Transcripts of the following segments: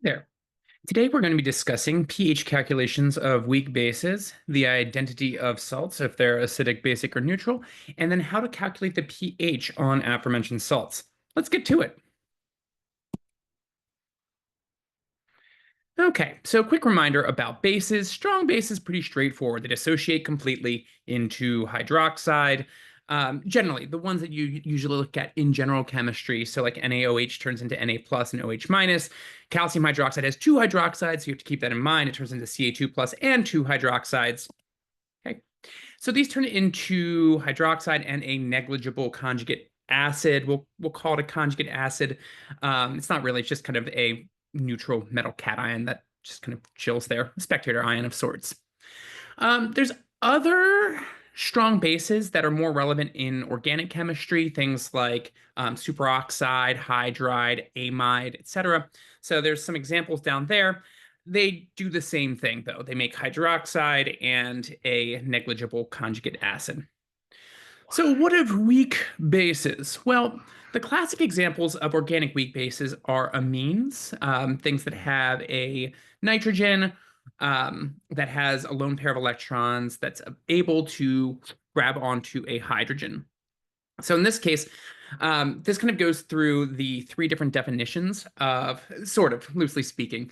There. Today we're going to be discussing pH calculations of weak bases, the identity of salts if they're acidic, basic, or neutral, and then how to calculate the pH on aforementioned salts. Let's get to it. Okay, so quick reminder about bases. Strong base is pretty straightforward. They dissociate completely into hydroxide. Generally, the ones that you usually look at in general chemistry, so like NaOH turns into Na plus and OH minus. Calcium hydroxide has two hydroxides, so you have to keep that in mind. It turns into Ca2 plus and two hydroxides. Okay, so these turn into hydroxide and a negligible conjugate acid. We'll call it a conjugate acid. It's not really, it's just kind of a neutral metal cation that just kind of chills there, a spectator ion of sorts. There's other strong bases that are more relevant in organic chemistry, things like superoxide, hydride, amide, etc. So there's some examples down there. They do the same thing, though. They make hydroxide and a negligible conjugate acid. So, what of weak bases? Well, the classic examples of organic weak bases are amines, things that have a nitrogen that has a lone pair of electrons that's able to grab onto a hydrogen. So in this case, this kind of goes through the three different definitions of, sort of loosely speaking,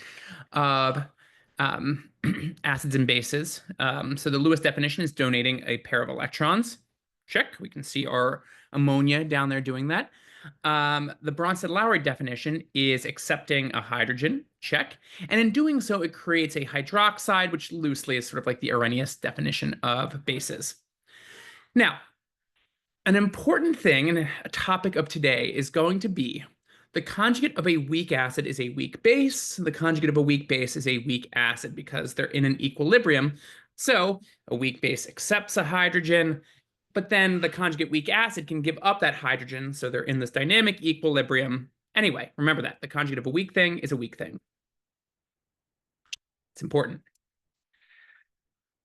of um, acids and bases. So the Lewis definition is donating a pair of electrons. Check. We can see our ammonia down there doing that. The Bronsted-Lowry definition is accepting a hydrogen. Check. And in doing so, it creates a hydroxide, which loosely is sort of like the Arrhenius definition of bases. Now, an important thing and a topic of today is going to be the conjugate of a weak acid is a weak base. The conjugate of a weak base is a weak acid because they're in an equilibrium. So a weak base accepts a hydrogen, but then the conjugate weak acid can give up that hydrogen. So they're in this dynamic equilibrium. Anyway, remember that the conjugate of a weak thing is a weak thing. It's important.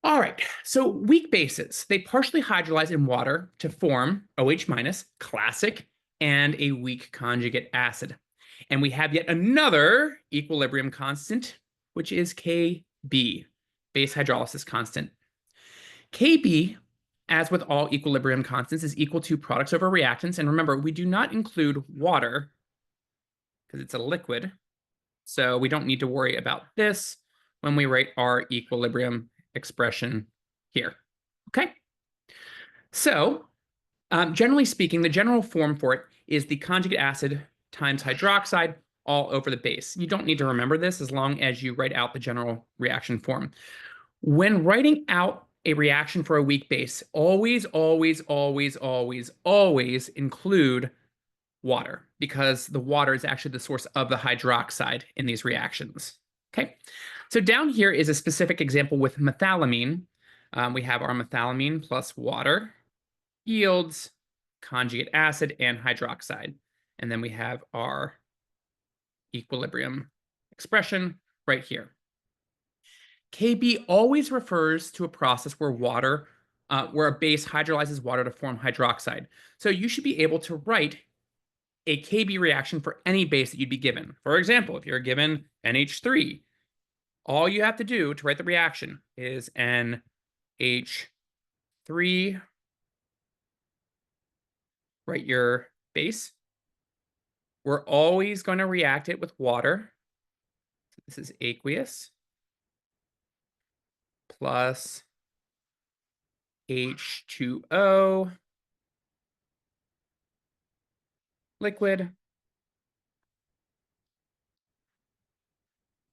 All right, so weak bases, they partially hydrolyze in water to form OH minus, classic, and a weak conjugate acid. And we have yet another equilibrium constant, which is Kb, base hydrolysis constant. Kb, as with all equilibrium constants, is equal to products over reactants. And remember, we do not include water because it's a liquid. So we don't need to worry about this when we write our equilibrium expression here. Okay? So, generally speaking, the general form for it is the conjugate acid times hydroxide all over the base. You don't need to remember this as long as you write out the general reaction form. When writing out a reaction for a weak base, always, always, always, always, always include water because the water is actually the source of the hydroxide in these reactions. Okay, so down here is a specific example with methylamine. We have our methylamine plus water yields conjugate acid and hydroxide. And then we have our equilibrium expression right here. Kb always refers to a process where where a base hydrolyzes water to form hydroxide. So you should be able to write a Kb reaction for any base that you'd be given. For example, if you're given NH3, all you have to do to write the reaction is NH3, write your base. We're always going to react it with water. This is aqueous plus H2O, liquid,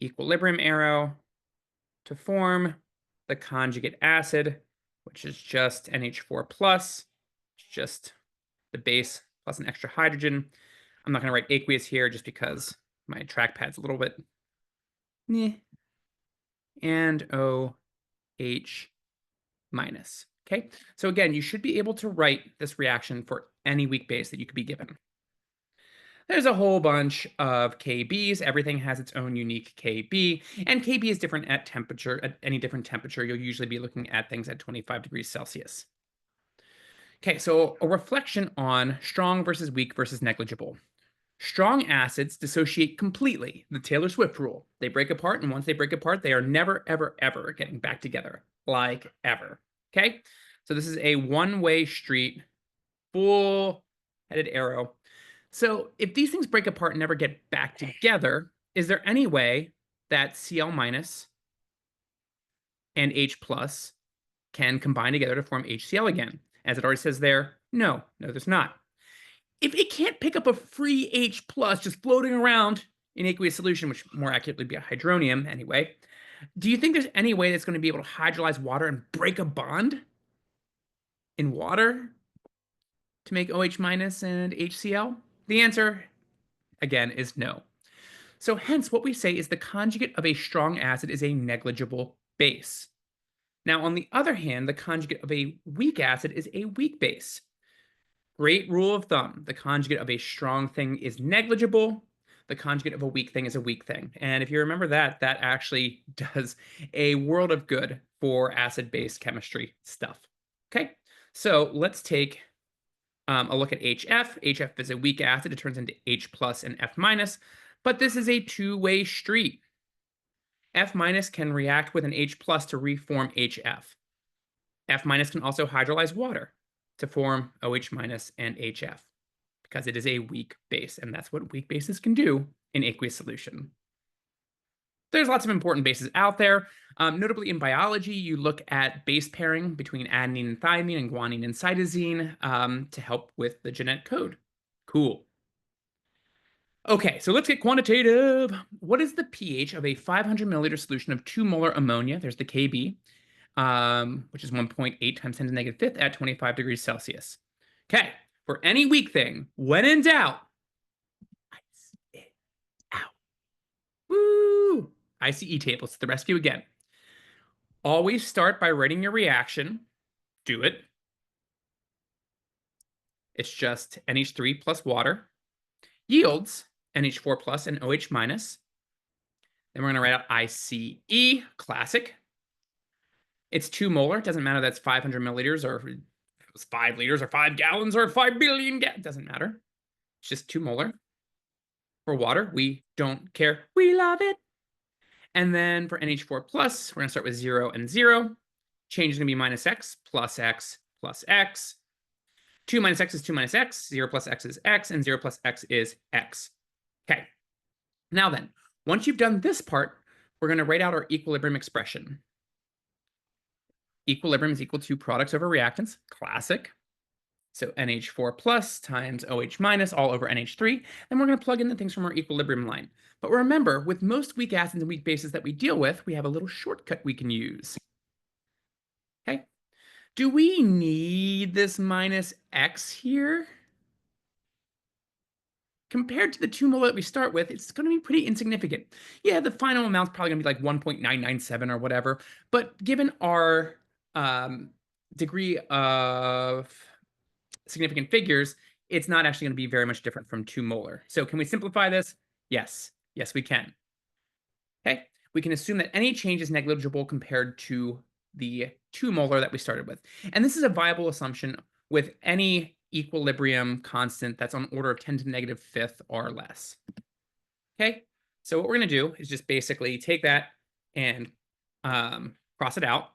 equilibrium arrow to form the conjugate acid, which is just NH4 plus, just the base plus an extra hydrogen. I'm not going to write aqueous here just because my trackpad's a little bit. And OH minus. Okay, so again, you should be able to write this reaction for any weak base that you could be given. There's a whole bunch of KBs. Everything has its own unique KB, and KB is different at temperature. At any different temperature, you'll usually be looking at things at 25 degrees Celsius. Okay, so a reflection on strong versus weak versus negligible. Strong acids dissociate completely, the Taylor Swift rule. They break apart, and once they break apart, they are never, ever, ever getting back together. Like ever. Okay? So this is a one-way street, full-headed arrow. So if these things break apart and never get back together, is there any way that Cl minus and H plus can combine together to form HCl again? As it already says there, no, there's not. If it can't pick up a free H plus just floating around in aqueous solution, which more accurately be a hydronium anyway, do you think there's any way that's going to be able to hydrolyze water and break a bond in water to make OH minus and HCl? The answer, again, is no. So hence, what we say is the conjugate of a strong acid is a negligible base. Now, on the other hand, the conjugate of a weak acid is a weak base. Great rule of thumb. The conjugate of a strong thing is negligible. The conjugate of a weak thing is a weak thing. And if you remember that, that actually does a world of good for acid-base chemistry stuff. Okay, so let's take a look at HF. HF is a weak acid. It turns into H plus and F minus, but this is a two-way street. F minus can react with an H plus to reform HF. F minus can also hydrolyze water to form OH minus and HF because it is a weak base, and that's what weak bases can do in aqueous solution. There's lots of important bases out there. Notably in biology, you look at base pairing between adenine and thymine and guanine and cytosine to help with the genetic code. Cool. Okay, so let's get quantitative. What is the pH of a 500 milliliter solution of 2 molar ammonia? There's the Kb, which is 1.8 times 10 to the negative fifth at 25 degrees Celsius. Okay, for any weak thing, when in doubt, ice it out. Woo! ICE tables to the rescue again. Always start by writing your reaction. Do it. It's just NH3 plus water. Yields NH4 plus and OH minus. Then we're going to write out ICE, classic. It's 2 molar. It doesn't matter that's 500 milliliters or if it was 5 liters or 5 gallons or 5 billion gallons. It doesn't matter. It's just 2 molar. For water, we don't care. We love it. And then for NH4 plus, we're going to start with 0 and 0. Change is going to be minus x plus x plus x. 2 minus x is 2 minus x. 0 plus x is x. And 0 plus x is x. Okay. Now then, once you've done this part, we're going to write out our equilibrium expression. Equilibrium is equal to products over reactants. Classic. So NH4 plus times OH minus all over NH3. Then we're going to plug in the things from our equilibrium line. But remember, with most weak acids and weak bases that we deal with, we have a little shortcut we can use. Okay. Do we need this minus x here? Compared to the 2 molar that we start with, it's going to be pretty insignificant. Yeah, the final amount's probably going to be like 1.997 or whatever. But given our degree of significant figures, it's not actually going to be very much different from 2 molar. So can we simplify this? Yes. Yes, we can. Okay. We can assume that any change is negligible compared to the 2 molar that we started with. And this is a viable assumption with any equilibrium constant that's on order of 10 to the negative fifth or less. Okay. So what we're going to do is just basically take that and cross it out.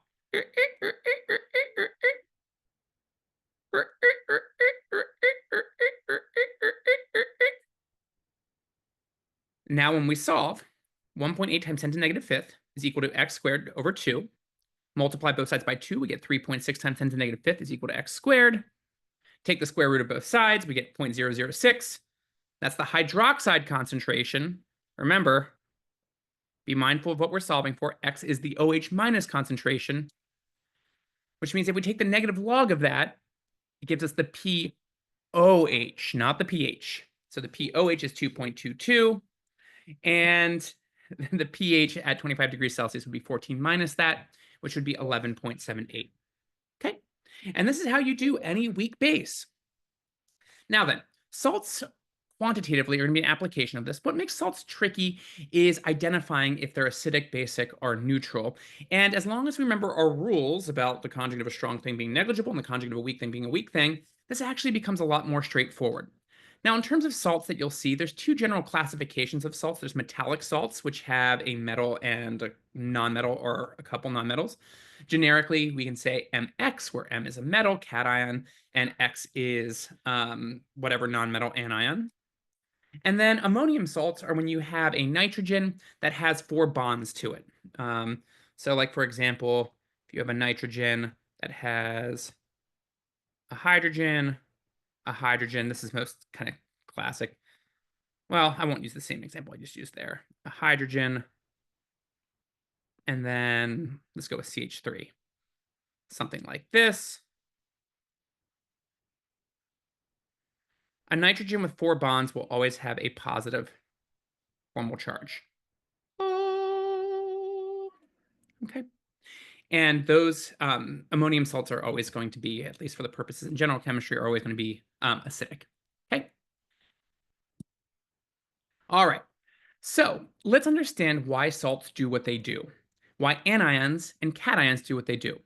Now, when we solve, 1.8 times 10 to the negative fifth is equal to x squared over 2. Multiply both sides by 2, we get 3.6 times 10 to the negative fifth is equal to x squared. Take the square root of both sides, we get 0.006. That's the hydroxide concentration. Remember, be mindful of what we're solving for. X is the OH minus concentration, which means if we take the negative log of that, it gives us the POH, not the pH. So the POH is 2.22, and the pH at 25 degrees Celsius would be 14 minus that, which would be 11.78. Okay, and this is how you do any weak base. Now then, salts quantitatively are going to be an application of this. What makes salts tricky is identifying if they're acidic, basic, or neutral. And as long as we remember our rules about the conjugate of a strong thing being negligible and the conjugate of a weak thing being a weak thing, this actually becomes a lot more straightforward. Now, in terms of salts that you'll see, there's two general classifications of salts. There's metallic salts, which have a metal and a nonmetal or a couple nonmetals. Generically, we can say MX, where M is a metal cation, and X is whatever nonmetal anion. And then ammonium salts are when you have a nitrogen that has 4 bonds to it. So like, for example, if you have a nitrogen that has a hydrogen, this is most kind of classic. Well, I won't use the same example I just used there. A hydrogen, and then let's go with CH3. Something like this. A nitrogen with 4 bonds will always have a positive formal charge. Okay. And those ammonium salts are always going to be, at least for the purposes in general chemistry, are always going to be acidic. Okay. All right. So let's understand why salts do what they do, why anions and cations do what they do.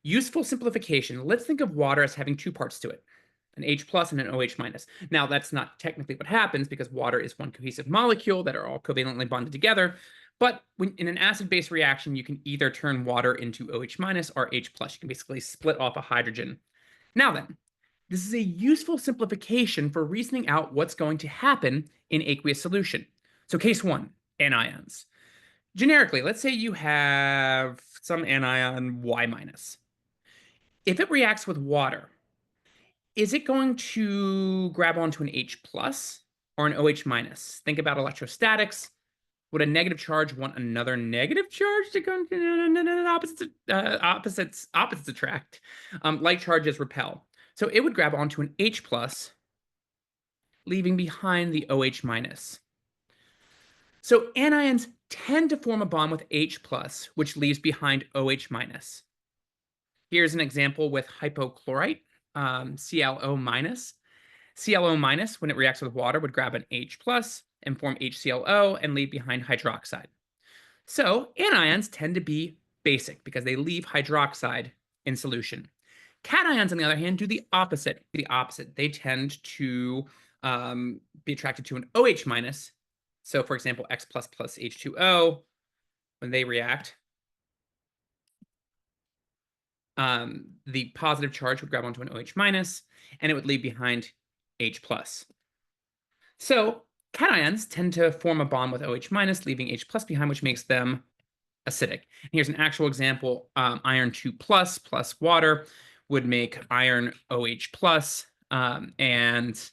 Useful simplification. Let's think of water as having 2 parts to it, an H plus and an OH minus. Now, that's not technically what happens because water is one cohesive molecule that are all covalently bonded together. But when in an acid-base reaction, you can either turn water into OH minus or H plus. You can basically split off a hydrogen. Now then, this is a useful simplification for reasoning out what's going to happen in aqueous solution. So case 1, anions. Generically, let's say you have some anion Y minus. If it reacts with water, is it going to grab onto an H plus or an OH minus? Think about electrostatics. Would a negative charge want another negative charge to go? Opposites attract. Like charges repel. So it would grab onto an H plus, leaving behind the OH minus. So anions tend to form a bond with H plus, which leaves behind OH minus. Here's an example with hypochlorite, ClO minus. ClO minus, when it reacts with water, would grab an H plus and form HClO and leave behind hydroxide. So anions tend to be basic because they leave hydroxide in solution. Cations, on the other hand, do the opposite. They tend to be attracted to an OH minus. So, for example, X plus plus H2O, when they react, the positive charge would grab onto an OH minus, and it would leave behind H plus. So cations tend to form a bond with OH minus, leaving H plus behind, which makes them acidic. And here's an actual example. Iron 2 plus water would make iron OH plus and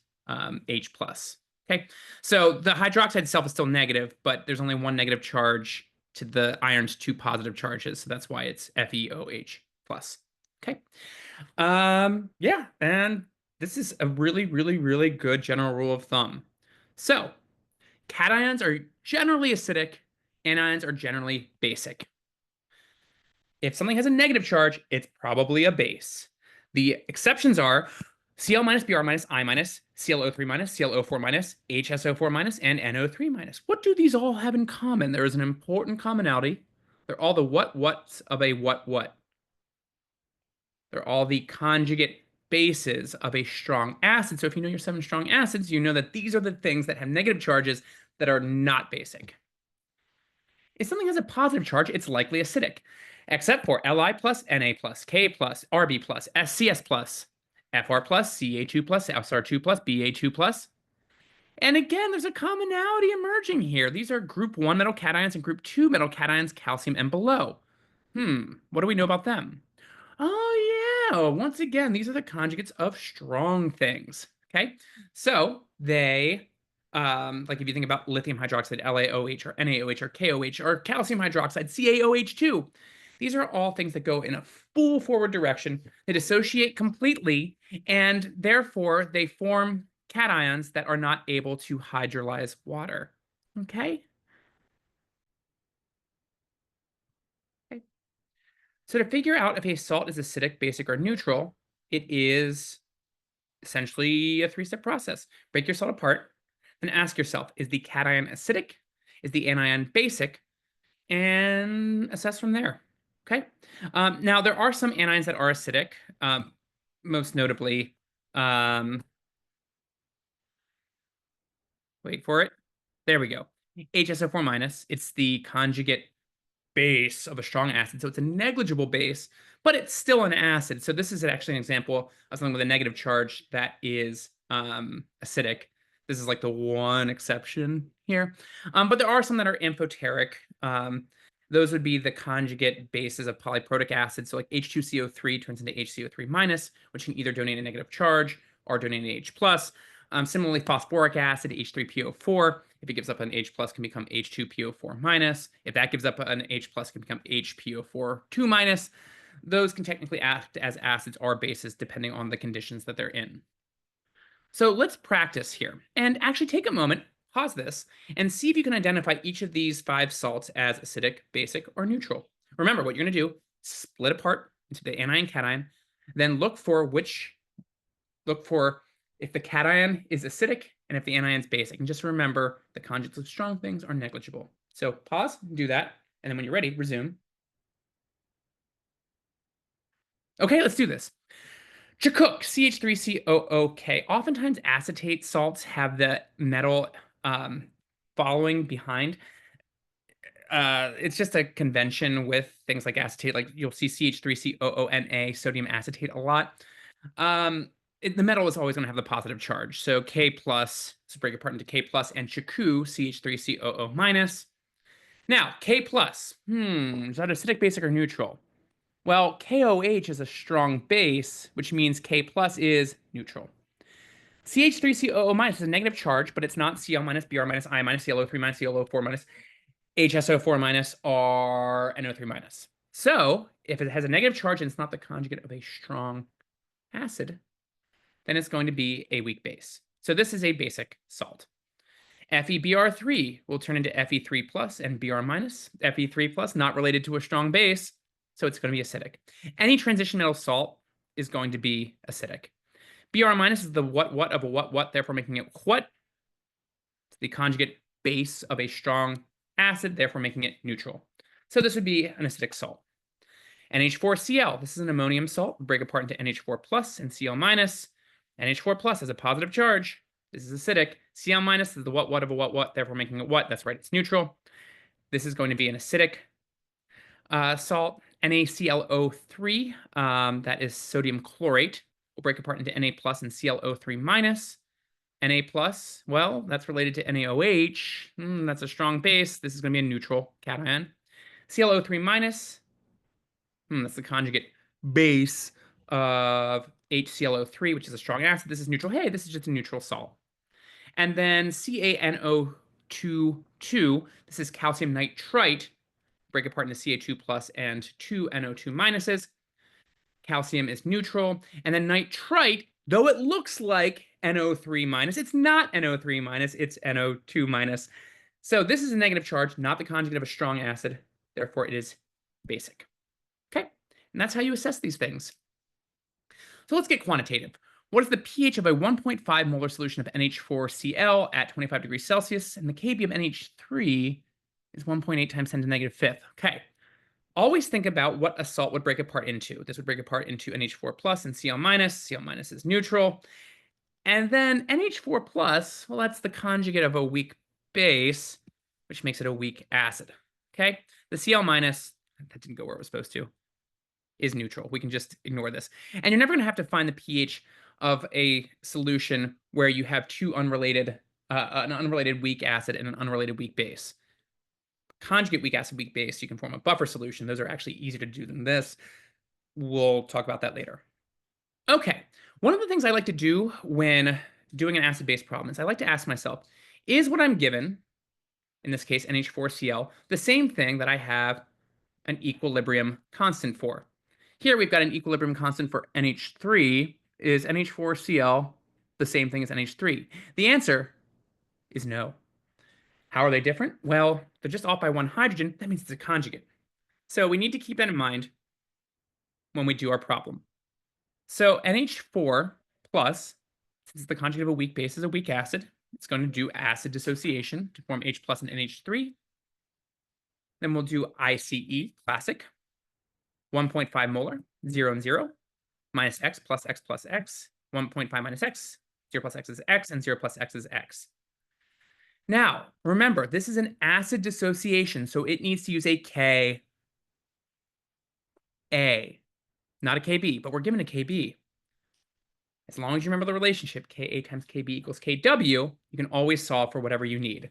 H plus. Okay, so the hydroxide itself is still negative, but there's only one negative charge to the iron's 2 positive charges. So that's why it's FeOH plus. Okay. Yeah, and this is a really, really, really good general rule of thumb. So cations are generally acidic, anions are generally basic. If something has a negative charge, it's probably a base. The exceptions are Cl minus, Br minus, I minus, ClO3 minus, ClO4 minus, HSO4 minus, and NO3 minus. What do these all have in common? There is an important commonality. They're all the what's of a what. They're all the conjugate bases of a strong acid. So if you know your 7 strong acids, you know that these are the things that have negative charges that are not basic. If something has a positive charge, it's likely acidic, except for Li plus, Na plus, K plus, Rb plus, SCS plus, Fr plus, Ca2 plus, Sr2 plus, Ba2 plus. And again, there's a commonality emerging here. These are group 1 metal cations and group 2 metal cations, calcium and below. What do we know about them? Oh, yeah. Once again, these are the conjugates of strong things. Okay. So they, like if you think about lithium hydroxide, LaOH or NaOH or KOH or calcium hydroxide, CaOH2, these are all things that go in a full forward direction. They dissociate completely, and therefore they form cations that are not able to hydrolyze water. Okay. So to figure out if a salt is acidic, basic, or neutral, it is essentially a 3-step process. Break your salt apart, then ask yourself, is the cation acidic? Is the anion basic? And assess from there. Okay. Now, there are some anions that are acidic, most notably Wait for it. There we go. HSO4 minus. It's the conjugate base of a strong acid. So it's a negligible base, but it's still an acid. So this is actually an example of something with a negative charge that is acidic. This is like the one exception here. But there are some that are amphoteric. Those would be the conjugate bases of polyprotic acid. So like H2CO3 turns into HCO3 minus, which can either donate a negative charge or donate an H plus. Similarly, phosphoric acid, H3PO4, if it gives up an H plus, can become H2PO4 minus. If that gives up an H plus, can become HPO4 2 minus. Those can technically act as acids or bases depending on the conditions that they're in. So let's practice here and actually take a moment, pause this, and see if you can identify each of these 5 salts as acidic, basic, or neutral. Remember, what you're going to do, split apart into the anion cation, then look for if the cation is acidic and if the anion is basic. And just remember, the conjugates of strong things are negligible. So pause, do that, and then when you're ready, resume. Okay, let's do this. Chakuk, CH3COOK. Oftentimes acetate salts have the metal following behind. It's just a convention with things like acetate. Like you'll see CH3COONA, sodium acetate, a lot. The metal is always going to have the positive charge. So K plus, let's break it apart into K plus and Chaku, CH3COO minus. Now, K plus, is that acidic, basic, or neutral? Well, KOH is a strong base, which means K plus is neutral. CH3COO minus is a negative charge, but it's not Cl minus, Br minus, I minus, ClO3 minus, ClO4 minus, HSO4 minus, or NO3 minus. So if it has a negative charge and it's not the conjugate of a strong acid, then it's going to be a weak base. So this is a basic salt. FeBr3 will turn into Fe3 plus and Br minus. Fe3 plus, not related to a strong base, so it's going to be acidic. Any transition metal salt is going to be acidic. Br minus is the what of a what, therefore making it what? It's the conjugate base of a strong acid, therefore making it neutral. So this would be an acidic salt. NH4Cl, this is an ammonium salt. We break apart into NH4 plus and Cl minus. NH4 plus has a positive charge. This is acidic. Cl minus is the what of a what, therefore making it what? That's right, it's neutral. This is going to be an acidic salt. NaClO3, that is sodium chlorate. We'll break apart into Na plus and ClO3 minus. Na plus, well, that's related to NaOH. That's a strong base. This is going to be a neutral cation. ClO3 minus, that's the conjugate base of HClO3, which is a strong acid. This is neutral. Hey, this is just a neutral salt. And then CaNO2, this is calcium nitrite. Break apart into Ca2 plus and 2 NO2 minuses. Calcium is neutral. And then nitrite, though it looks like NO3 minus, it's not NO3 minus, it's NO2 minus. So this is a negative charge, not the conjugate of a strong acid. Therefore, it is basic. Okay, and that's how you assess these things. So let's get quantitative. What is the pH of a 1.5 molar solution of NH4Cl at 25 degrees Celsius? And the Kb of NH3 is 1.8 times 10 to the negative fifth. Okay. Always think about what a salt would break apart into. This would break apart into NH4 plus and Cl minus. Cl minus is neutral. And then NH4 plus, well, that's the conjugate of a weak base, which makes it a weak acid. Okay. The Cl minus, that didn't go where it was supposed to, is neutral. We can just ignore this. And you're never going to have to find the pH of a solution where you have two unrelated, an unrelated weak acid and an unrelated weak base. Conjugate weak acid, weak base, you can form a buffer solution. Those are actually easier to do than this. We'll talk about that later. Okay, one of the things I like to do when doing an acid-base problem is I like to ask myself, is what I'm given, in this case NH4Cl, the same thing that I have an equilibrium constant for? Here we've got an equilibrium constant for NH3. Is NH4Cl the same thing as NH3? The answer is no. How are they different? Well, they're just off by one hydrogen. That means it's a conjugate. So we need to keep that in mind when we do our problem. So NH4 plus, since the conjugate of a weak base is a weak acid, it's going to do acid dissociation to form H plus and NH3. Then we'll do ICE, classic, 1.5 molar, 0 and 0, minus x plus x, 1.5 minus x, 0 plus x is x, and 0 plus x is x. Now, remember, this is an acid dissociation, so it needs to use a Ka, not a Kb, but we're given a Kb. As long as you remember the relationship, Ka times Kb equals Kw, you can always solve for whatever you need.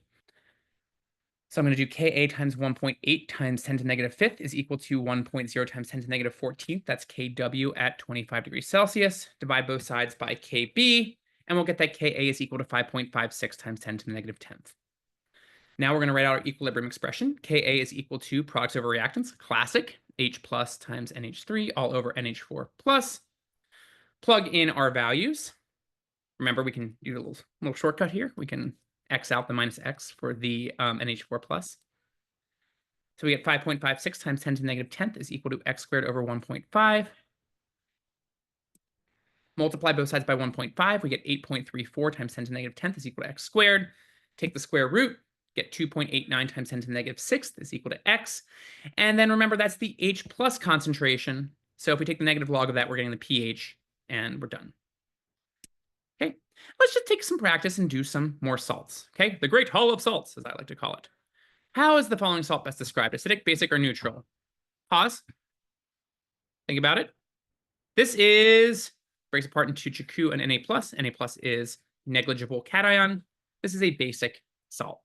So I'm going to do Ka times 1.8 times 10 to the negative fifth is equal to 1.0 times 10 to the negative 14th. That's Kw at 25 degrees Celsius. Divide both sides by Kb, and we'll get that Ka is equal to 5.56 times 10 to the negative 10th. Now we're going to write out our equilibrium expression. Ka is equal to products over reactants, classic, H plus times NH3 all over NH4 plus. Plug in our values. Remember, we can do a little shortcut here. We can X out the minus X for the NH4 plus. So we get 5.56 times 10 to the negative 10th is equal to X squared over 1.5. Multiply both sides by 1.5. We get 8.34 times 10 to the negative 10th is equal to X squared. Take the square root. Get 2.89 times 10 to the negative 6th is equal to X. And then remember, that's the H plus concentration. So if we take the negative log of that, we're getting the pH, and we're done. Okay, let's just take some practice and do some more salts. Okay, the great hall of salts, as I like to call it. How is the following salt best described? Acidic, basic, or neutral? Pause. Think about it. This breaks apart into Cu and Na+. Na+ is negligible cation. This is a basic salt.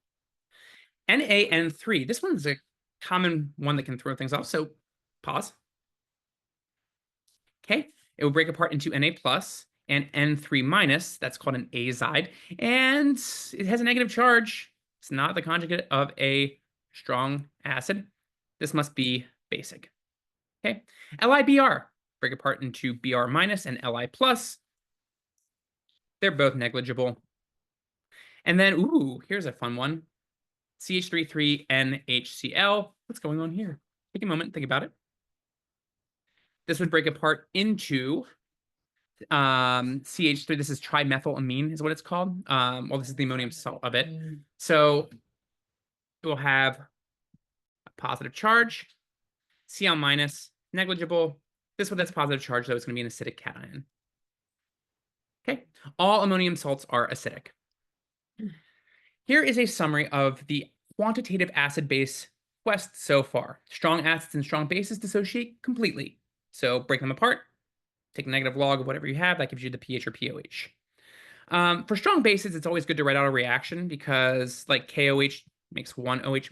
NaN3. This one's a common one that can throw things off. So pause. Okay, it will break apart into Na+ and N3-. That's called an azide. And it has a negative charge. It's not the conjugate of a strong acid. This must be basic. Okay, LiBr. Break apart into Br- and Li+. They're both negligible. And then, ooh, here's a fun one. CH3,3NHCl. What's going on here? Take a moment, think about it. This would break apart into CH3. This is trimethylamine is what it's called. Well, this is the ammonium salt of it. So it will have a positive charge. Cl-, negligible. This one that's positive charge, though, is going to be an acidic cation. Okay, all ammonium salts are acidic. Here is a summary of the quantitative acid-base quest so far. Strong acids and strong bases dissociate completely. So break them apart, take the negative log of whatever you have, that gives you the pH or pOH. For strong bases, it's always good to write out a reaction because like KOH makes 1 OH-,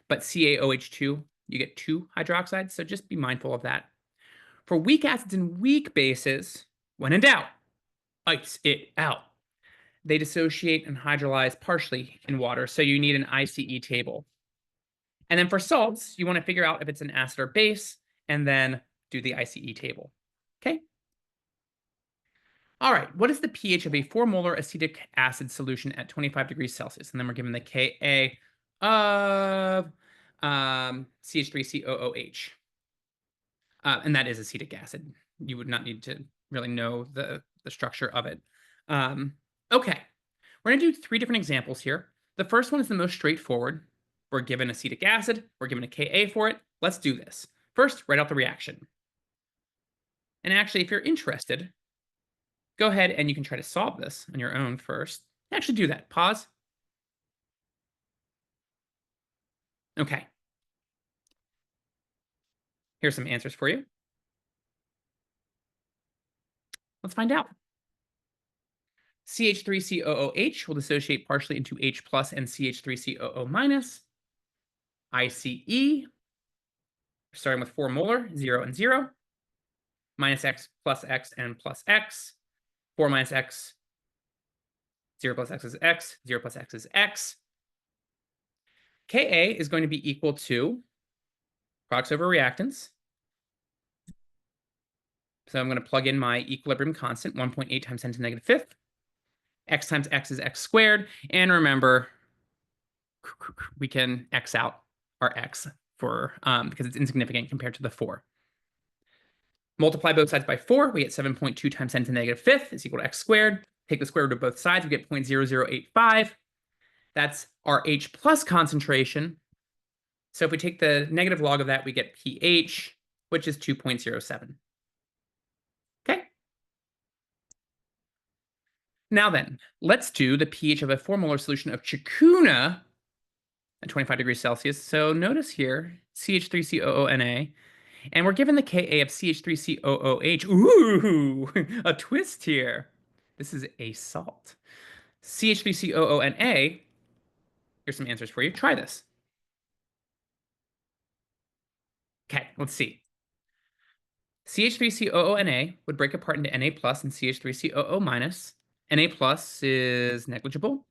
but CaOH2, you get 2 hydroxides, so just be mindful of that. For weak acids and weak bases, when in doubt, ice it out. They dissociate and hydrolyze partially in water, so you need an ICE table. And then for salts, you want to figure out if it's an acid or base, and then do the ICE table. Okay? All right, what is the pH of a 4-molar acetic acid solution at 25 degrees Celsius? And then we're given the Ka of CH3COOH. And that is acetic acid. You would not need to really know the structure of it. Okay, we're going to do 3 different examples here. The first one is the most straightforward. We're given acetic acid. We're given a Ka for it. Let's do this. First, write out the reaction. And actually, if you're interested, go ahead and you can try to solve this on your own first. Actually do that. Pause. Okay. Here's some answers for you. Let's find out. CH3COOH will dissociate partially into H plus and CH3COO-. ICE, starting with 4 molar, 0 and 0. Minus X plus X and plus X. 4 minus X, 0 plus X is X, 0 plus X is X. Ka is going to be equal to products over reactants. So I'm going to plug in my equilibrium constant, 1.8 times 10 to the negative fifth. X times X is X squared. And remember, we can X out our X for because it's insignificant compared to the 4. Multiply both sides by 4, we get 7.2 times 10 to the negative fifth is equal to X squared. Take the square root of both sides, we get 0.0085. That's our H plus concentration. So if we take the negative log of that, we get pH, which is 2.07. Okay. Now then, let's do the pH of a 4-molar solution of chacuna at 25 degrees Celsius. So notice here, CH3COONA, and we're given the Ka of CH3COOH. Ooh, a twist here. This is a salt. CH3COONA, here's some answers for you. Try this. Okay, let's see. CH3COONA would break apart into Na plus and CH3COO minus. Na plus is negligible.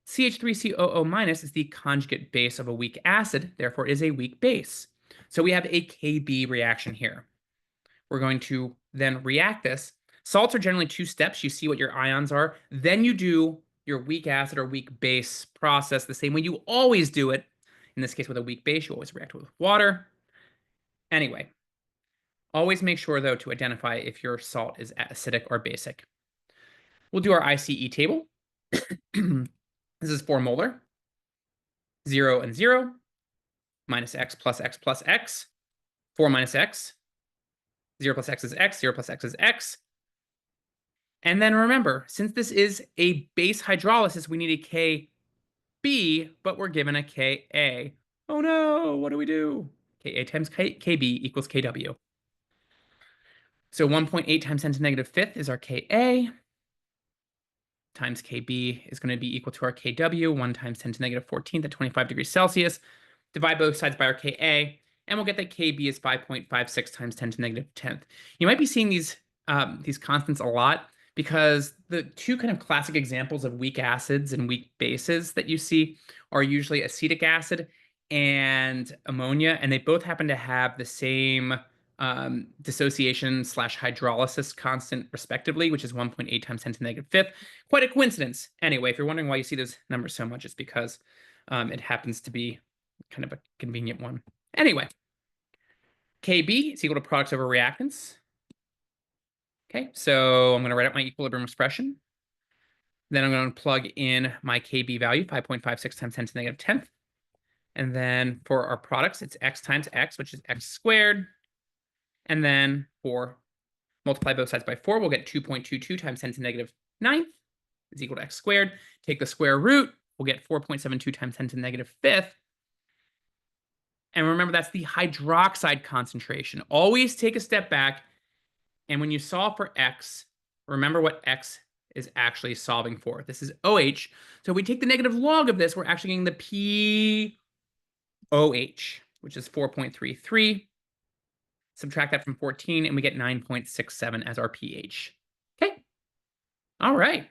CH3COO minus is the conjugate base of a weak acid, therefore it is a weak base. So we have a Kb reaction here. We're going to then react this. Salts are generally 2 steps. You see what your ions are. Then you do your weak acid or weak base process the same way you always do it. In this case, with a weak base, you always react with water. Anyway, always make sure, though, to identify if your salt is acidic or basic. We'll do our ICE table. This is 4 molar. 0 and 0, minus x plus x plus x. 4 minus x. 0 plus x is x, 0 plus x is x. And then remember, since this is a base hydrolysis, we need a Kb, but we're given a Ka. Oh no, what do we do? Ka times Kb equals Kw. So 1.8 times 10 to the negative fifth is our Ka, times Kb is going to be equal to our Kw, 1 times 10 to the negative 14th at 25 degrees Celsius. Divide both sides by our Ka, and we'll get that Kb is 5.56 times 10 to the negative 10th. You might be seeing these constants a lot because the two kind of classic examples of weak acids and weak bases that you see are usually acetic acid and ammonia, and they both happen to have the same dissociation / hydrolysis constant respectively, which is 1.8 times 10 to the negative fifth. Quite a coincidence. Anyway, if you're wondering why you see those numbers so much, it's because it happens to be kind of a convenient one. Anyway, Kb is equal to products over reactants. Okay, so I'm going to write out my equilibrium expression. Then I'm going to plug in my Kb value, 5.56 times 10 to the negative 10th. And then for our products, it's x times x, which is x squared. And then for multiply both sides by 4, we'll get 2.22 times 10 to the negative 9th is equal to x squared. Take the square root, we'll get 4.72 times 10 to the negative 5th. And remember, that's the hydroxide concentration. Always take a step back. And when you solve for x, remember what x is actually solving for. This is OH. So if we take the negative log of this, we're actually getting the POH, which is 4.33. Subtract that from 14, and we get 9.67 as our pH. Okay. All right.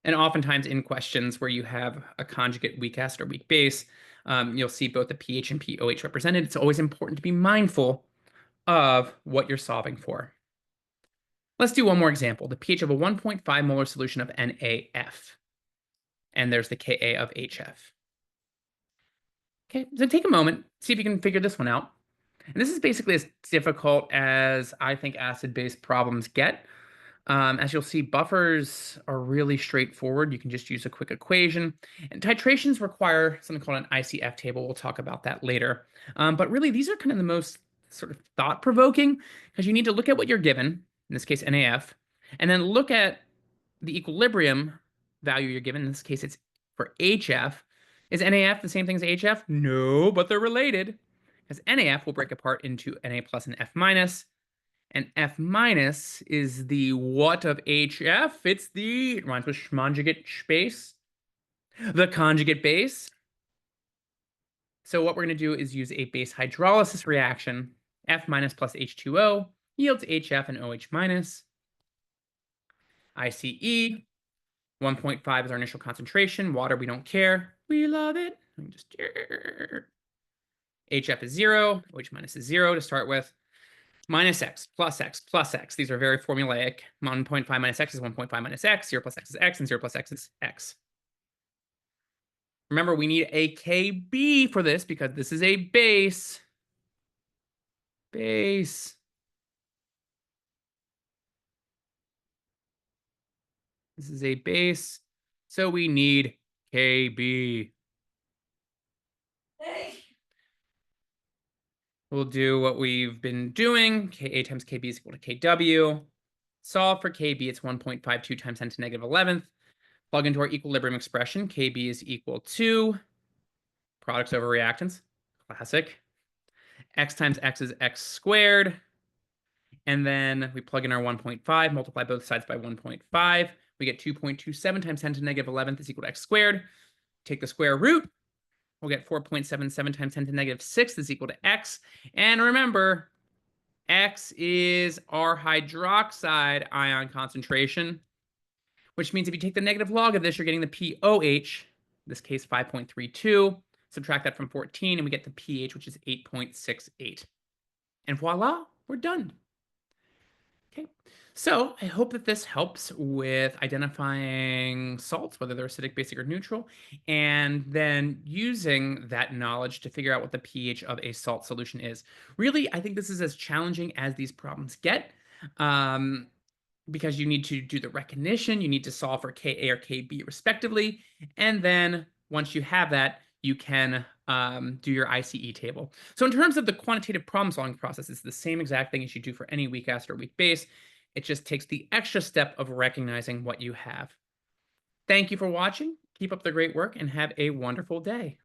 And oftentimes in questions where you have a conjugate weak acid or weak base, you'll see both the pH and pOH represented. It's always important to be mindful of what you're solving for. Let's do one more example. The pH of a 1.5 molar solution of NaF. And there's the Ka of HF. Okay, so take a moment, see if you can figure this one out. And this is basically as difficult as I think acid-base problems get. As you'll see, buffers are really straightforward. You can just use a quick equation. And titrations require something called an ICF table. We'll talk about that later. But really, these are kind of the most sort of thought-provoking because you need to look at what you're given, in this case NaF, and then look at the equilibrium value you're given. In this case, it's for HF. Is NaF the same thing as HF? No, but they're related. Because NaF will break apart into Na plus and F minus. And F minus is the what of HF? It's the, it rhymes with schmonjugate base, the conjugate base. So what we're going to do is use a base hydrolysis reaction. F minus plus H2O yields HF and OH minus. ICE, 1.5 is our initial concentration. Water, we don't care. We love it. Let me just... HF is 0, OH minus is 0 to start with. Minus x, plus x, plus x. These are very formulaic. 1.5 minus x is 1.5 minus x. 0 plus x is x, and 0 plus x is x. Remember, we need a Kb for this because this is a base. Base. This is a base. So we need Kb. We'll do what we've been doing. Ka times Kb is equal to Kw. Solve for Kb, it's 1.52 times 10 to the negative 11th. Plug into our equilibrium expression. Kb is equal to products over reactants, classic. X times x is x squared. And then we plug in our 1.5, multiply both sides by 1.5. We get 2.27 times 10 to the negative 11th is equal to x squared. Take the square root. We'll get 4.77 times 10 to the negative 6 is equal to x. And remember, x is our hydroxide ion concentration, which means if you take the negative log of this, you're getting the pOH, in this case 5.32. Subtract that from 14, and we get the pH, which is 8.68. And voila, we're done. Okay, so I hope that this helps with identifying salts, whether they're acidic, basic, or neutral, and then using that knowledge to figure out what the pH of a salt solution is. Really, I think this is as challenging as these problems get. Because you need to do the recognition, you need to solve for Ka or Kb respectively, and then once you have that, you can do your ICE table. So in terms of the quantitative problem-solving process, it's the same exact thing as you do for any weak acid or weak base. It just takes the extra step of recognizing what you have. Thank you for watching. Keep up the great work and have a wonderful day.